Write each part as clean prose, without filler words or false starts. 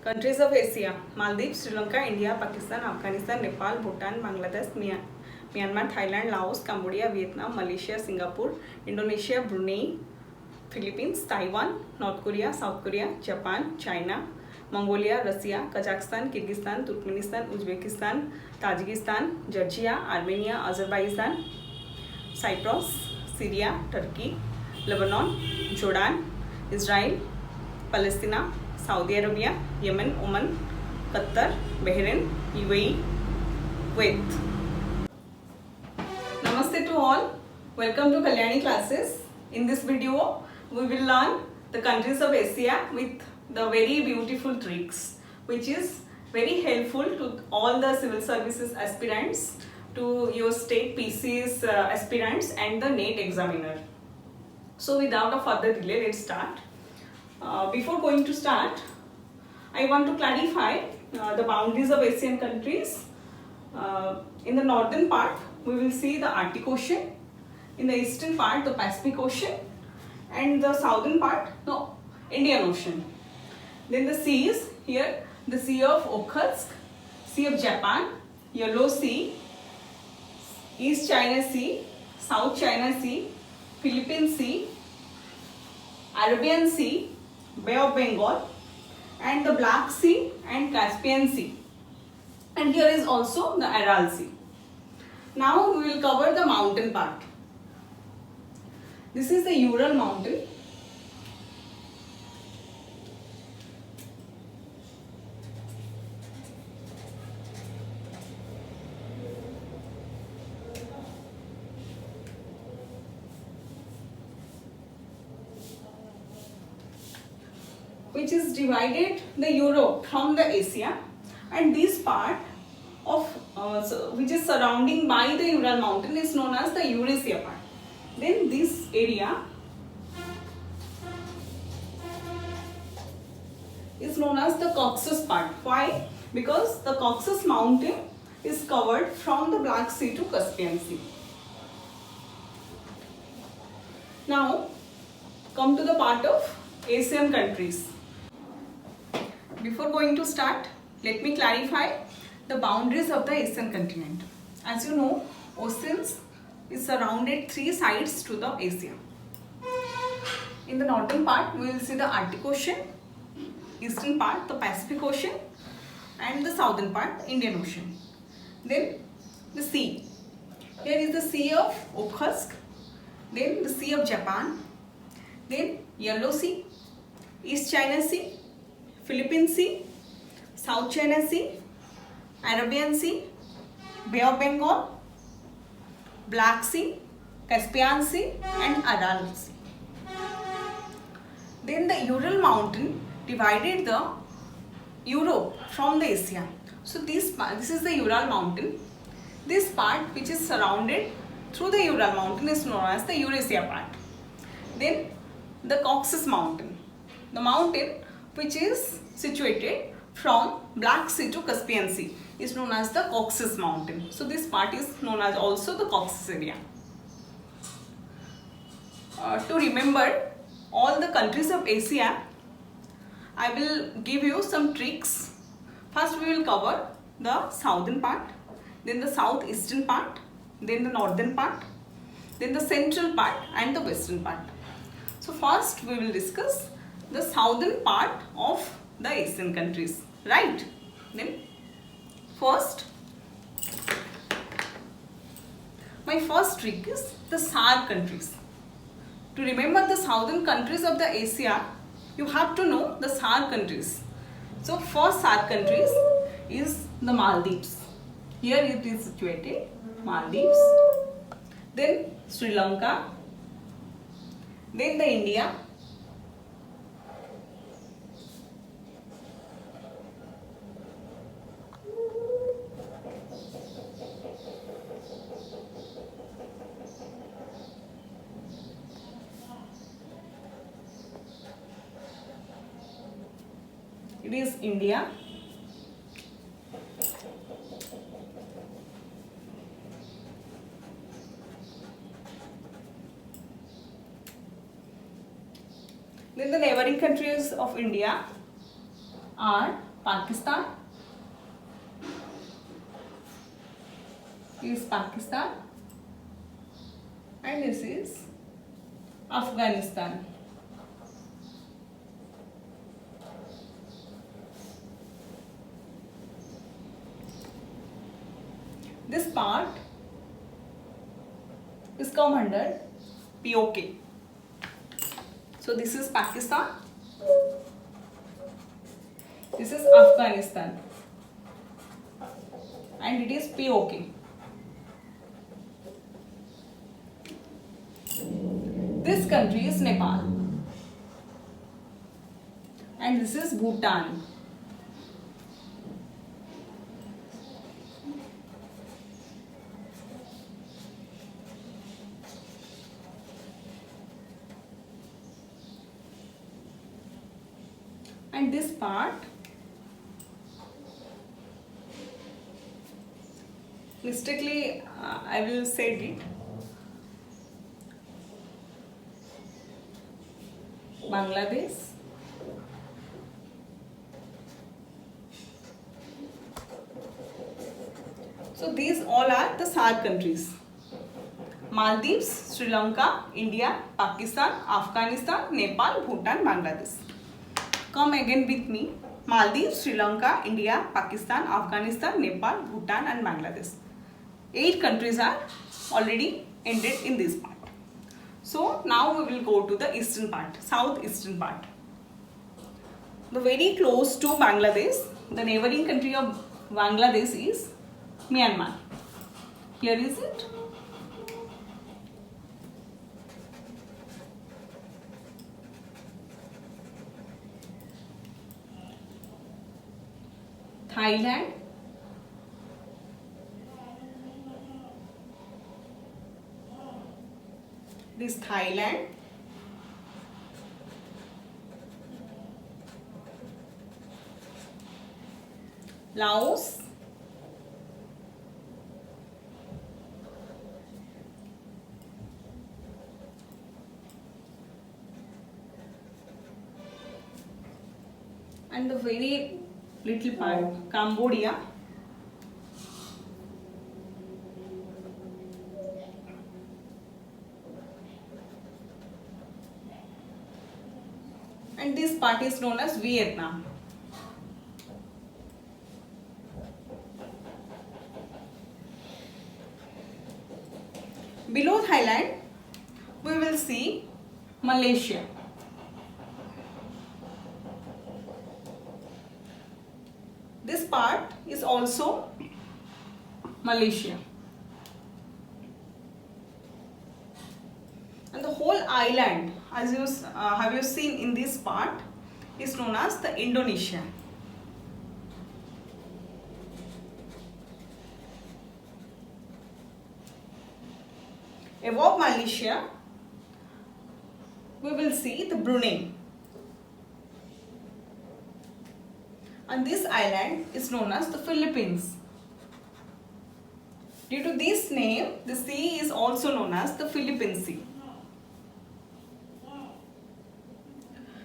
Countries of Asia: Maldives, Sri Lanka, India, Pakistan, Afghanistan, Nepal, Bhutan, Bangladesh, Myanmar, Thailand, Laos, Cambodia, Vietnam, Malaysia, Singapore, Indonesia, Brunei, Philippines, Taiwan, North Korea, South Korea, Japan, China, Mongolia, Russia, Kazakhstan, Kyrgyzstan, Turkmenistan, Uzbekistan, Tajikistan, Georgia, Armenia, Azerbaijan, Cyprus, Syria, Turkey, Lebanon, Jordan, Israel, Palestine, Saudi Arabia, Yemen, Oman, Qatar, Bahrain, UAE, Kuwait. Namaste to all. Welcome to Kalyani classes. In this video, we will learn the countries of Asia with the very beautiful tricks, which is very helpful to all the civil services aspirants, to your state PCs aspirants and the NET examiner. So without a further delay, let's start. Before going to start, I want to clarify the boundaries of Asian countries. In the northern part, we will see the Arctic Ocean. In the eastern part, the Pacific Ocean. And the southern part, the Indian Ocean. Then the seas, here the Sea of Okhotsk, Sea of Japan, Yellow Sea, East China Sea, South China Sea, Philippine Sea, Arabian Sea, Bay of Bengal, and the Black Sea and Caspian Sea. And here is also the Aral Sea. Now we will cover the mountain part. This is the Ural mountain. Which is divided the Europe from the Asia, and this part of which is surrounding by the Ural mountain is known as the Eurasia part. Then this area is known as the Caucasus part. Why? Because the Caucasus mountain is covered from the Black Sea to Caspian Sea. Now come to the part of Asian countries. Before going to start, let me clarify the boundaries of the Asian continent. As you know, oceans is surrounded three sides to the Asia. In the northern part, we will see the Arctic Ocean, eastern part, the Pacific Ocean, and the southern part, Indian Ocean. Then the sea. Here is the Sea of Okhotsk, then the Sea of Japan, then Yellow Sea, East China Sea, Philippine Sea, South China Sea, Arabian Sea, Bay of Bengal, Black Sea, Caspian Sea, and Aral Sea. Then the Ural mountain divided the Europe from the Asia. So this is the Ural mountain. This part which is surrounded through the Ural mountain is known as the Eurasia part. Then the Caucasus mountain, the mountain which is situated from Black Sea to Caspian Sea, is known as the Caucasus mountain. So this part is known as also the Caucasus area. To remember all the countries of Asia, I will give you some tricks. First we will cover the southern part, then the southeastern part, then the northern part, then the central part and the western part. So first we will discuss the southern part of the Asian countries, right? Then first, my first trick is the SAARC countries. To remember the southern countries of the Asia, you have to know the SAARC countries. So first SAARC countries is the Maldives. Here it is situated, Maldives. Then Sri Lanka. Then the India. It is India. Then the neighboring countries of India, are Pakistan. Is Pakistan, and this is Afghanistan. This part is come under POK. So this is Pakistan. This is Afghanistan. And it is POK. This country is Nepal. And this is Bhutan. And this part mistakenly I will say it. Bangladesh. So these all are the SAARC countries. Maldives, Sri Lanka, India, Pakistan, Afghanistan, Nepal, Bhutan, Bangladesh. Come again with me. Maldives, Sri Lanka, India, Pakistan, Afghanistan, Nepal, Bhutan and Bangladesh. 8 countries are already ended in this part. So now we will go to the eastern part, southeastern part. The very close to Bangladesh, the neighboring country of Bangladesh is Myanmar. Here is it. Thailand, this Thailand, Laos, and the very little part, Cambodia, and this part is known as Vietnam. Below Thailand, we will see Malaysia. This part is also Malaysia. And the whole island, as you have you seen in this part, is known as the Indonesia. Above Malaysia, we will see the Brunei. And this island is known as the Philippines. Due to this name, the sea is also known as the Philippine Sea.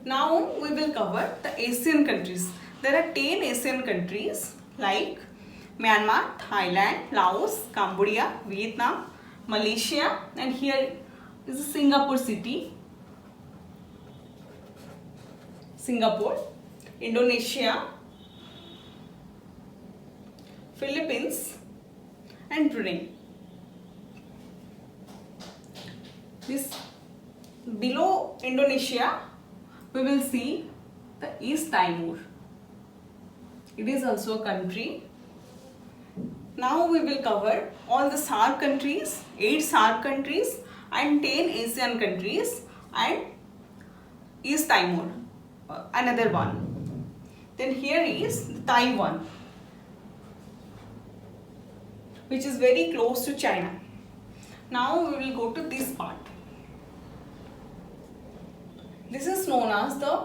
Now we will cover the Asian countries. There are 10 Asian countries like Myanmar, Thailand, Laos, Cambodia, Vietnam, Malaysia, and here is Singapore city, Singapore, Indonesia, Philippines and Brunei. This below Indonesia we will see the East Timor. It is also a country. Now we will cover all the SAARC countries, 8 SAARC countries and 10 Asian countries and East Timor, another one. Then here is Taiwan, which is very close to China. Now we will go to this part. This is known as the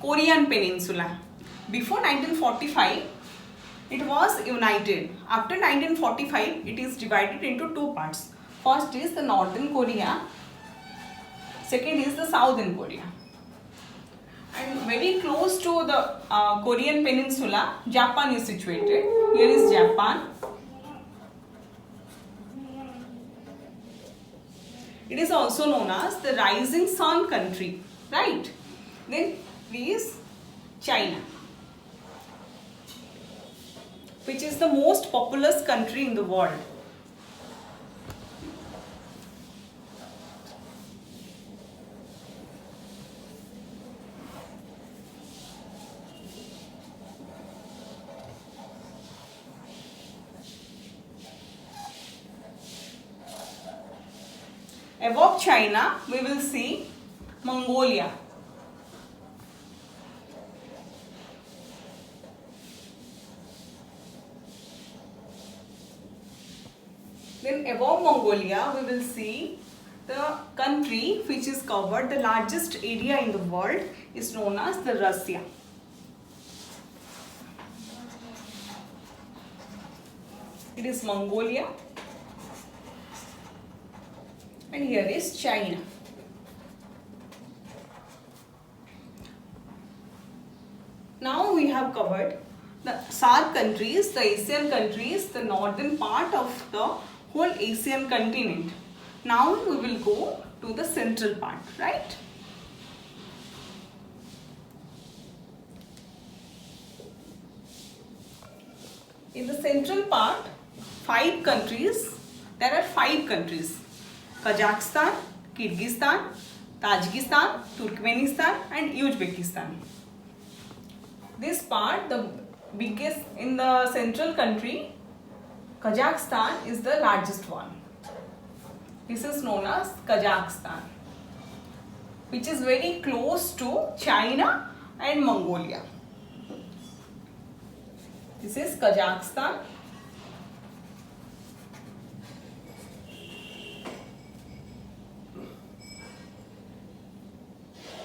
Korean Peninsula. Before 1945, it was united. After 1945, it is divided into 2 parts. First is the Northern Korea. Second is the Southern Korea. And very close to the Korean peninsula, Japan is situated. Here is Japan. It is also known as the rising sun country, right? Then is China, which is the most populous country in the world. Above China, we will see Mongolia. Then above Mongolia, we will see the country which is covered, the largest area in the world is known as the Russia. It is Mongolia. And here is China. Now we have covered the SAARC countries, the Asian countries, the northern part of the whole Asian continent. Now we will go to the central part, right? In the central part, there are five countries. Kazakhstan, Kyrgyzstan, Tajikistan, Turkmenistan and Uzbekistan. This part, the biggest in the central country, Kazakhstan is the largest one. This is known as Kazakhstan, which is very close to China and Mongolia. This is Kazakhstan.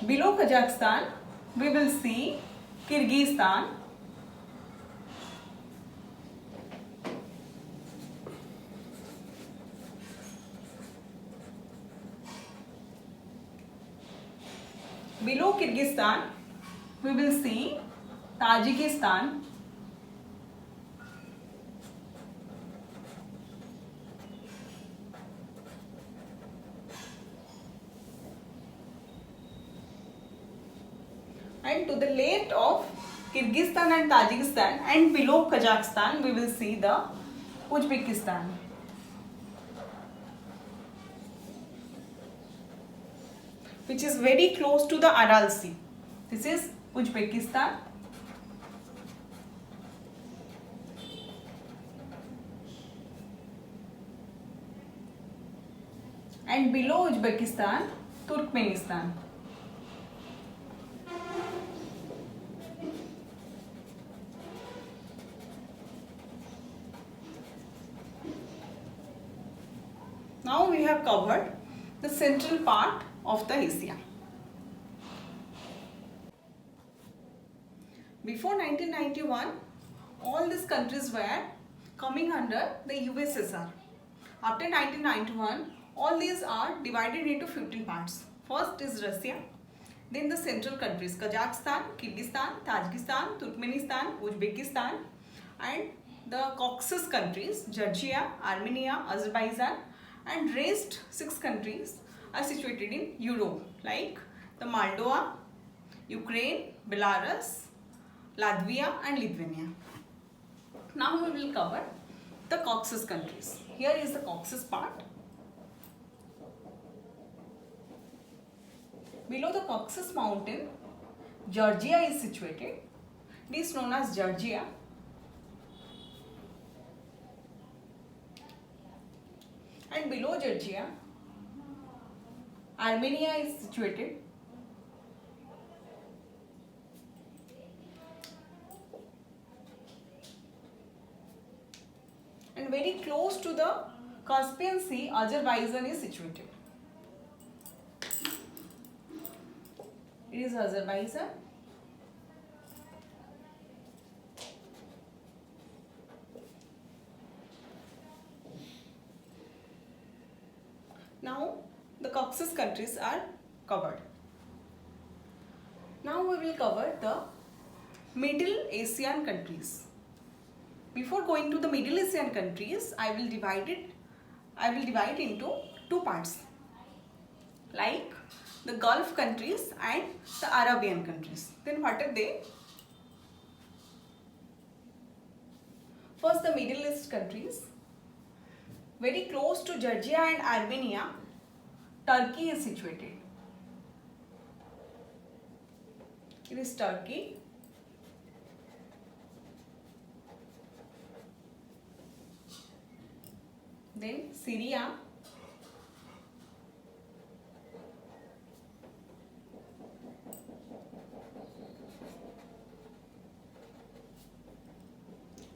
Below Kazakhstan, we will see Kyrgyzstan. Below Kyrgyzstan, we will see Tajikistan. And to the left of Kyrgyzstan and Tajikistan and below Kazakhstan, we will see the Uzbekistan. Which is very close to the Aral Sea. This is Uzbekistan. And below Uzbekistan, Turkmenistan. Now we have covered the central part of the Asia. Before 1991, all these countries were coming under the USSR. After 1991, all these are divided into 15 parts. First is Russia, then the central countries Kazakhstan, Kyrgyzstan, Tajikistan, Turkmenistan, Uzbekistan, and the Caucasus countries Georgia, Armenia, Azerbaijan, and rest 6 countries are situated in Europe like the Moldova, Ukraine, Belarus, Latvia and Lithuania. Now we will cover the Caucasus countries. Here is the Caucasus part. Below the Caucasus mountain, Georgia is situated. It is known as Georgia. And below Georgia, Armenia is situated. And very close to the Caspian Sea, Azerbaijan is situated. It is Azerbaijan. Now the Caucasus countries are covered. Now we will cover the Middle Asian countries. Before going to the Middle Asian countries, I will divide into two parts, like the Gulf countries and the Arabian countries. Then what are they? First, the Middle East countries. Very close to Georgia and Armenia, Turkey is situated. It is Turkey. Then Syria.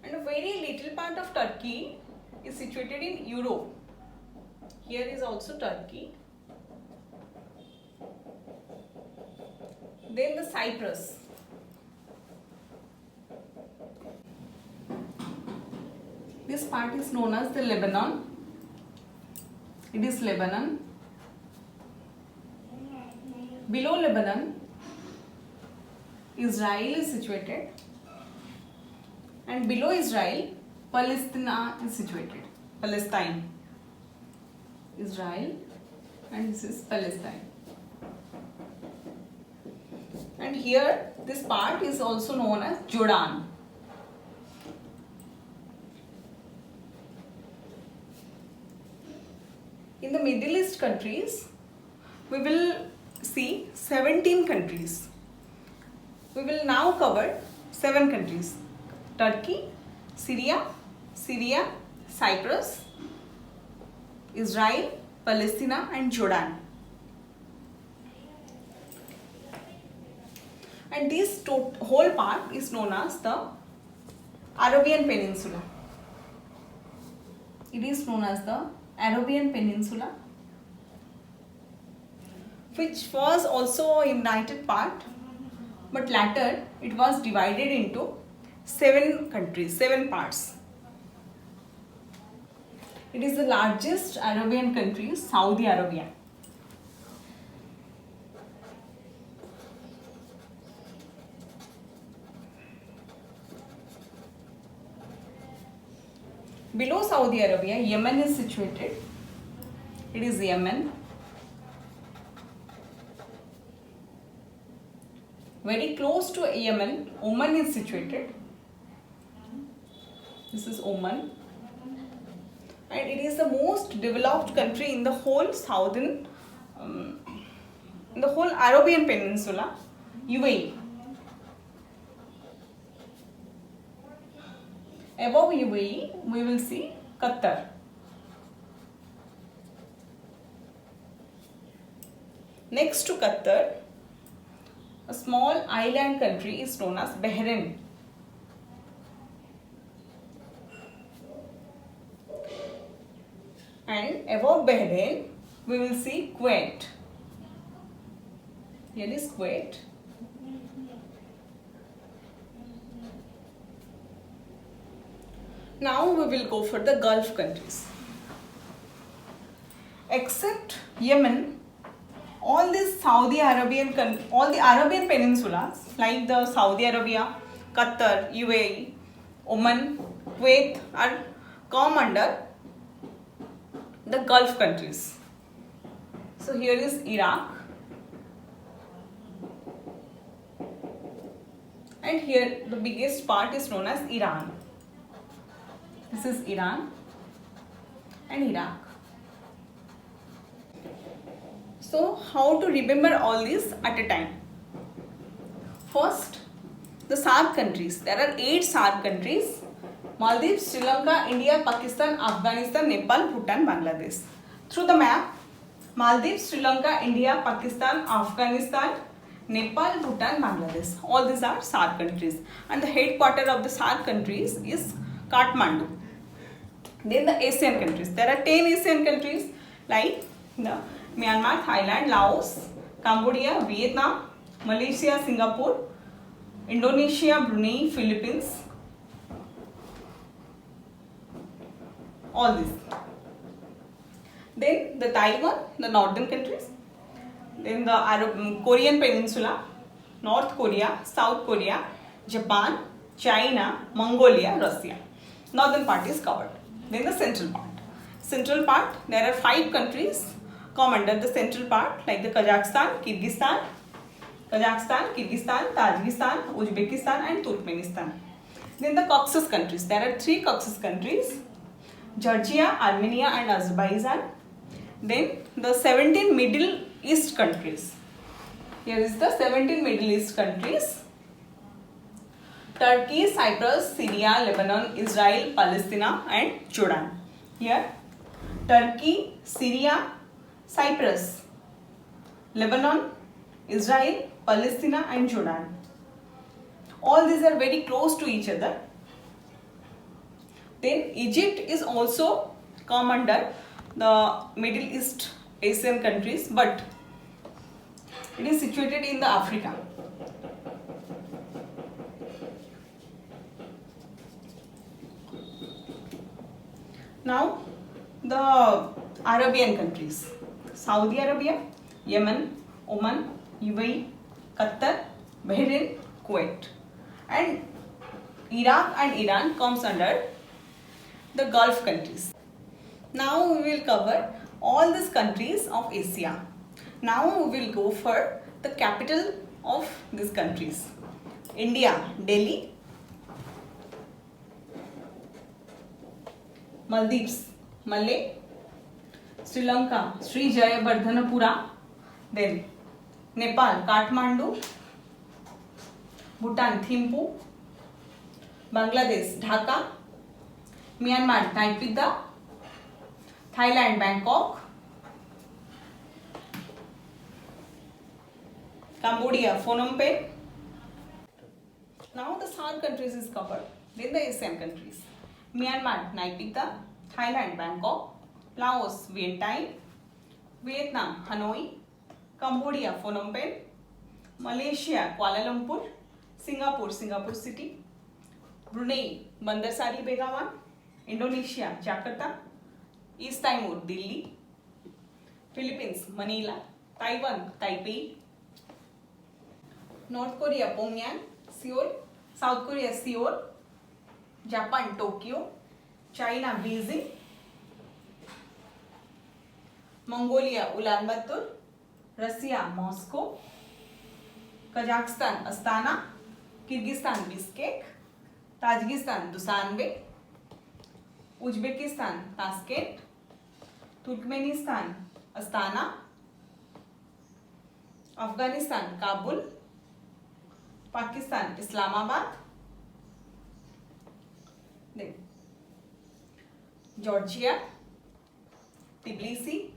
And a very little part of Turkey is situated in Europe. Here is also Turkey. Then the Cyprus. This part is known as the Lebanon. It is Lebanon. Below Lebanon, Israel is situated. And below Israel, Palestine is situated. Palestine. Israel, and this is Palestine. And here, this part is also known as Jordan. In the Middle East countries, we will see 17 countries. We will now cover 7 countries. Turkey, Syria, Cyprus, Israel, Palestine and Jordan. And this whole part is known as the Arabian Peninsula. It is known as the Arabian Peninsula, which was also a united part, but later it was divided into 7 countries, 7 parts. It is the largest Arabian country, Saudi Arabia. Below Saudi Arabia, Yemen is situated. It is Yemen. Very close to Yemen, Oman is situated. This is Oman. And it is the most developed country in the whole in the whole Arabian Peninsula, UAE. Above UAE, we will see Qatar. Next to Qatar, a small island country is known as Bahrain. And above Bahrain, we will see Kuwait. Here is Kuwait. Now we will go for the Gulf countries. Except Yemen, all the Arabian peninsulas like the Saudi Arabia, Qatar, UAE, Oman, Kuwait are come under the Gulf countries. So here is Iraq, and here the biggest part is known as Iran. This is Iran and Iraq. So how to remember all these at a time? First, the SAARC countries. There are 8 SAARC countries: Maldives, Sri Lanka, India, Pakistan, Afghanistan, Nepal, Bhutan, Bangladesh. Through the map, Maldives, Sri Lanka, India, Pakistan, Afghanistan, Nepal, Bhutan, Bangladesh. All these are SAARC countries. And the headquarters of the SAARC countries is Kathmandu. Then the Asian countries. There are 10 Asian countries like the Myanmar, Thailand, Laos, Cambodia, Vietnam, Malaysia, Singapore, Indonesia, Brunei, Philippines. All these. Then the Taiwan, the northern countries. Then the Korean Peninsula, North Korea, South Korea, Japan, China, Mongolia, Russia. Northern part is covered. Then the central part. Central part, there are 5 countries come under the central part, like the Kazakhstan, Kyrgyzstan, Tajikistan, Uzbekistan and Turkmenistan. Then the Caucasus countries, there are 3 Caucasus countries, Georgia, Armenia and Azerbaijan. Then the 17 Middle East countries. Here is the 17 Middle East countries: Turkey, Cyprus, Syria, Lebanon, Israel, Palestine and Jordan. Here Turkey, Syria, Cyprus, Lebanon, Israel, Palestine and Jordan. All these are very close to each other. Then Egypt is also come under the Middle East Asian countries, but it is situated in the Africa. Now the Arabian countries: Saudi Arabia, Yemen, Oman, UAE, Qatar, Bahrain, Kuwait, and Iraq and Iran comes under the Gulf countries. Now we will cover all these countries of Asia. Now we will go for the capital of these countries. India, Delhi. Maldives, Malé. Sri Lanka, Sri Jayabardhanapura. Then Nepal, Kathmandu. Bhutan, Thimphu. Bangladesh, Dhaka. Myanmar, Naypyidaw. Thailand, Bangkok. Cambodia, Phnom Penh. Now the SAARC countries is covered. Then the ASEAN countries: Myanmar, Naypyidaw. Thailand, Bangkok. Laos, Vientiane. Vietnam, Hanoi. Cambodia, Phnom Penh. Malaysia, Kuala Lumpur. Singapore, Singapore City. Brunei, Bandar Sari Begawan. Indonesia, Jakarta. East Timor, Delhi. Philippines, Manila. Taiwan, Taipei. North Korea, Pyongyang, Seoul. South Korea, Seoul. Japan, Tokyo. China, Beijing. Mongolia, Ulaanbaatar. Russia, Moscow. Kazakhstan, Astana. Kyrgyzstan, Bishkek. Tajikistan, Dushanbe. Uzbekistan, Tashkent. Turkmenistan, Astana. Afghanistan, Kabul. Pakistan, Islamabad. Then Georgia, Tbilisi.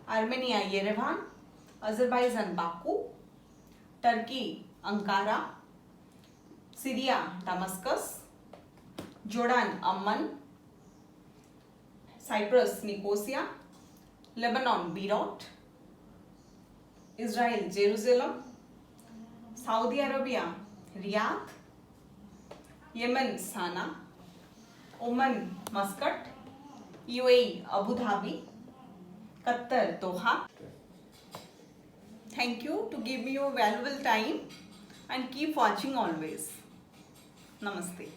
Armenia, Yerevan. Azerbaijan, Baku. Turkey, Ankara. Syria, Damascus. Jordan, Amman. Cyprus, Nicosia. Lebanon, Beirut. Israel, Jerusalem. Saudi Arabia, Riyadh. Yemen, Sana'a. Oman, Muscat. UAE, Abu Dhabi. Qatar, Doha. Thank you to give me your valuable time and keep watching always. Namaste.